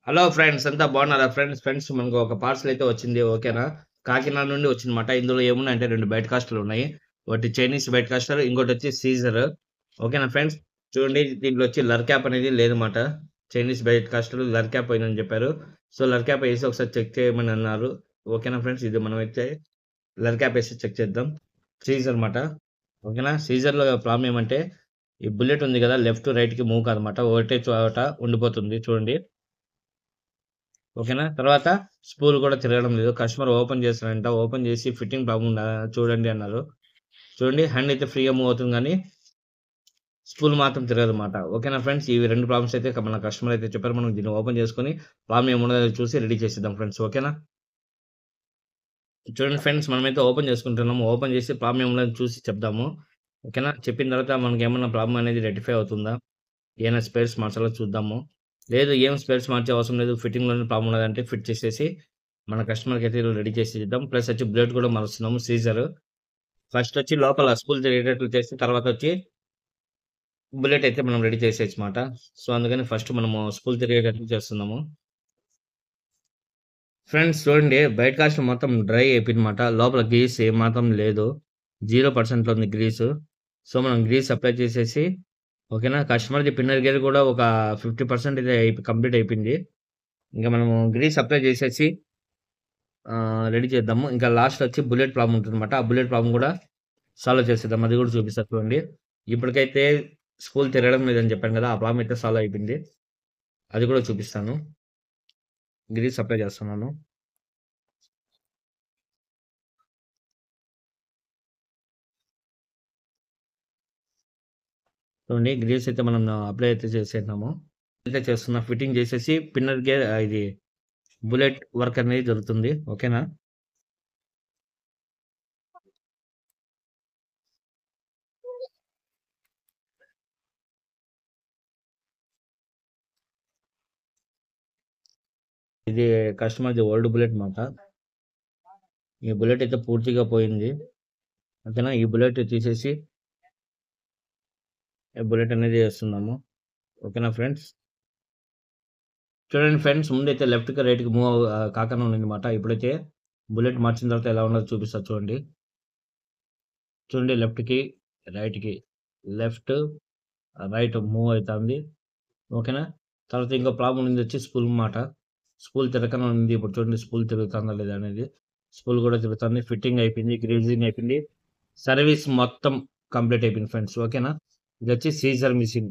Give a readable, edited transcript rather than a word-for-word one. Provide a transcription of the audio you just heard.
Hello friends అంతా బాగున్నారా friends మనకు ఒక పార్సల్ అయితే వచ్చింది ఓకేనా. కాకినాడ నుండి వచ్చిందన్నమాట. ఇందులో ఏమున్నాయంటే 2 బయట కాస్టులు ఉన్నాయి. ఒకటి చైనీస్ బయట కాస్టర్, ఇంకోటి వచ్చి సీజర్. ఓకేనా ఫ్రెండ్స్. చూడండి దీంట్లో వచ్చి లర్ క్యాప్ అనేది లేదన్నమాట. చైనీస్ బయట కాస్టర్ లర్ క్యాప్ పోయిందని చెప్పారు. సో లర్ క్యాప్ వేసి ఒకసారి చెక్ చేయమని అన్నారు. ఓకేనా ఫ్రెండ్స్, ఇది మనం అయితే లర్ క్యాప్ వేసి చెక్ చేద్దాం. సీజర్ అన్నమాట. ఓకేనా. సీజర్లో ప్రాబ్లం ఏమంటే ఈ బుల్లెట్ ఉంది కదా, లెఫ్ట్ రైట్ కి మూవ్ కాదన్నమాట, ఒకటే చోట ఉండిపోతుంది చూడండి. ఓకేనా. తర్వాత స్పూల్ కూడా తిరగడం లేదు. కస్టమర్ ఓపెన్ చేస్తారంట. ఓపెన్ చేసి ఫిట్టింగ్ ప్రాబ్లం ఉందా చూడండి అన్నారు. చూడండి హ్యాండ్ అయితే ఫ్రీగా మూవ్ అవుతుంది కానీ స్పూల్ మాత్రం తిరగదన్నమాట. ఓకేనా ఫ్రెండ్స్, ఇవి 2 ప్రాబ్లమ్స్ అయితే మన కస్టమర్ అయితే చెప్పారు. మనం దీన్ని ఓపెన్ చేసుకొని ప్రాబ్లం ఏమున్నదో చూసి రెడీ చేసేద్దాం ఫ్రెండ్స్. ఓకేనా. చూడండి ఫ్రెండ్స్, మనమైతే ఓపెన్ చేసుకుంటున్నాము. ఓపెన్ చేసి ప్రాబ్లం ఏమున్నదో చూసి చెప్దాము. ఓకేనా. చెప్పిన తర్వాత మనకి ఏమన్నా ప్రాబ్లం అనేది రెక్టిఫై అవుతుందా, ఏమైనా స్పేర్స్ మార్చాలో చూద్దాము. లేదు ఏం స్పేర్స్ మార్చే అవసరం లేదు, ఫిట్టింగ్‌లోనే ప్రాబ్లమ్ ఉన్నదంటే ఫిట్ చేసేసి మన కస్టమర్‌కైతే రెడీ చేసి ఇద్దాం. ప్లస్ వచ్చి బ్లేడ్ కూడా మారుస్తున్నాము సీజర్. ఫస్ట్ వచ్చి లోపల స్పూల్ తిరిగేటట్లు చేసి తర్వాత వచ్చి బుల్లెట్ అయితే మనం రెడీ చేసేయచ్చమాట. సో అందుకని ఫస్ట్ మనము స్పూల్ తిరిగేటట్లు చేస్తున్నాము. ఫ్రెండ్స్ చూడండి, బయట కాస్ట్ మొత్తం డ్రై అయిపోయిందన్నమాట. లోపల గ్రీస్ ఏమాత్రం లేదు. 0% ఉంది గ్రీసు. సో మనం గ్రీస్ అప్లై చేసేసి ఓకేనా. కస్టమర్‌ది పిన్నర్ గేర్ కూడా ఒక 50% అయితే కంప్లీట్ అయిపోయింది. ఇంక మనము గ్రీస్ అప్లై చేసేసి రెడీ చేద్దాము. ఇంకా లాస్ట్ వచ్చి బుల్లెట్ ప్రాబ్లమ్ ఉంటుందన్నమాట. ఆ బుల్లెట్ ప్రాబ్లమ్ కూడా సాల్వ్ చేసేద్దాం. అది కూడా చూపిస్తా చూడండి. ఇప్పటికైతే స్పూల్ తిరగడం లేదని చెప్పాను కదా, ఆ ప్రాబ్లమ్ అయితే సాల్వ్ అయిపోయింది. అది కూడా చూపిస్తాను. గ్రీస్ అప్లై చేస్తున్నాను. చూడండి గ్రీస్ అయితే మనం అప్లై అయితే చేసేద్దాము. అయితే చేస్తున్నా. ఫిట్టింగ్ చేసేసి పిన్నర్ గేర్ ఇది బుల్లెట్ వర్క్ అనేది జరుగుతుంది. ఓకేనా. ఇది కస్టమర్‌ది ఓల్డ్ బుల్లెట్ మాట. ఈ బుల్లెట్ అయితే పూర్తిగా పోయింది. ఓకేనా. ఈ బుల్లెట్ తీసేసి ఈ బుల్లెట్ అనేది ఏస్తున్నాము. ఓకేనా ఫ్రెండ్స్. చూడండి ఫ్రెండ్స్, ముందైతే లెఫ్ట్‌కి, రైట్‌కి మూవ్ కాకుండా ఉండిందన్నమాట. ఇప్పుడైతే బుల్లెట్ మార్చిన తర్వాత ఎలా ఉన్నదో చూపిస్తా చూడండి. చూడండి లెఫ్ట్‌కి, రైట్‌కి, లెఫ్ట్, రైట్ మూవ్ అయితాంది. ఓకేనా. తర్వాత ఇంకో ప్రాబ్లమ్ ఉండిందొచ్చి స్పూల్ మాట. స్పూల్ తిరగకుండా ఉంది. ఇప్పుడు చూడండి స్పూల్ తిరుగుతుందా లేదా అనేది. స్పూల్ కూడా తిరుగుతుంది. ఫిట్టింగ్ అయిపోయింది. గ్రీజింగ్ అయిపోయింది. సర్వీస్ మొత్తం కంప్లీట్ అయిపోయింది ఫ్రెండ్స్. ఓకేనా. ఇదొచ్చి సీజర్ మిషన్.